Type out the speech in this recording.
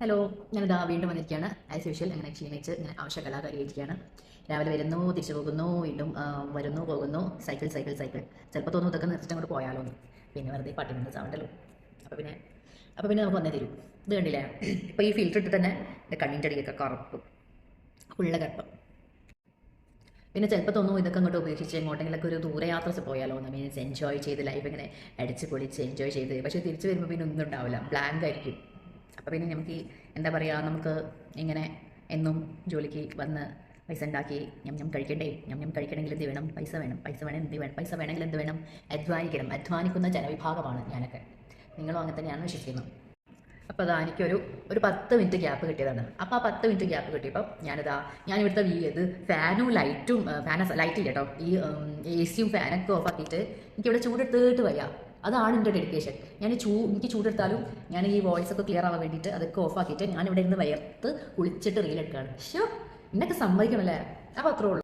Hello, ഞാനിതാ വീണ്ടും വന്നിരിക്കുകയാണ്. ആസ് യൂഷ്വൽ അങ്ങനെ ക്ഷീണിച്ച് ഇങ്ങനെ ആവശ്യകലാകാരിയിരിക്കുകയാണ്. രാവിലെ വരുന്നു, തിരിച്ചു പോകുന്നു, വീണ്ടും വരുന്നു, പോകുന്നു, സൈക്കിൾ സൈക്കിൾ സൈക്കിൾ. ചിലപ്പോൾ തോന്നും ഇതൊക്കെ നിർത്തിട്ട് അങ്ങോട്ട് പോയാലോ എന്ന്. പിന്നെ വെറുതെ പട്ടി നിന്ന് ചാവണ്ടല്ലോ. അപ്പോൾ പിന്നെ നമുക്ക് വന്നേ തരും. ഇത് കണ്ടില്ലേ, ഇപ്പോൾ ഈ ഫിൽറ്റർ ഇട്ട് തന്നെ എൻ്റെ കണ്ണിൻ്റെ അടിയൊക്കെ കറുപ്പ്, ഉള്ള കറുപ്പ്. പിന്നെ ചിലപ്പോൾ തോന്നും ഇതൊക്കെ അങ്ങോട്ട് ഉപേക്ഷിച്ച് എങ്ങോട്ടെങ്കിലൊക്കെ ഒരു ദൂരയാത്ര പോയാലോ എന്ന്. മീൻസ് എൻജോയ് ചെയ്ത് ലൈഫ് ഇങ്ങനെ അടിച്ച് പൊളിച്ച് എൻജോയ് ചെയ്ത്. പക്ഷേ തിരിച്ച് വരുമ്പോൾ പിന്നെ ഒന്നും ഉണ്ടാവില്ല, ബ്ലാങ്ക് ആയിരിക്കും. അപ്പോൾ പിന്നെ നമുക്ക് എന്താ പറയുക, നമുക്ക് ഇങ്ങനെ എന്നും ജോലിക്ക് വന്ന് പൈസ ഉണ്ടാക്കി ഞം കഴിക്കണ്ടേ. ഞം കഴിക്കണമെങ്കിൽ എന്ത് വേണം? പൈസ വേണം. പൈസ വേണം എന്ത് വേണം? പൈസ വേണമെങ്കിൽ എന്ത് വേണം? അധ്വാനിക്കണം. അധ്വാനിക്കുന്ന ജനവിഭാഗമാണ് ഞാനൊക്കെ. നിങ്ങളും അങ്ങനെ തന്നെയാണ് വിശ്വസിക്കുന്നത്. അപ്പോൾ അതാ എനിക്കൊരു 10 മിനിറ്റ് ഗ്യാപ്പ് കിട്ടിയതാണ്. അപ്പോൾ ആ 10 മിനിറ്റ് ഗ്യാപ്പ് കിട്ടിയപ്പോൾ ഞാനിവിടുത്തെ ഇത് ഫാനും ലൈറ്റും ലൈറ്റില്ല കേട്ടോ, ഈ എ സിയും ഫാനൊക്കെ ഓഫ് ആക്കിയിട്ട് എനിക്കിവിടെ ചൂടെടുത്തിട്ട് വയ്യ. അതാണ് എൻ്റെ ഡെഡിക്കേഷൻ. എനിക്ക് ചൂടെടുത്താലും ഞാൻ ഈ വോയിസ് ഒക്കെ ക്ലിയർ ആവാൻ വേണ്ടിയിട്ട് അതൊക്കെ ഓഫ് ആക്കിയിട്ട് ഞാനിവിടെ ഇരുന്ന് വയർത്ത് കുളിച്ചിട്ട് റീലെടുക്കുകയാണ്. ഷോ, എന്നൊക്കെ സമ്മതിക്കണമല്ലേ. അപ്പോൾ അത്രേ ഉള്ളൂ.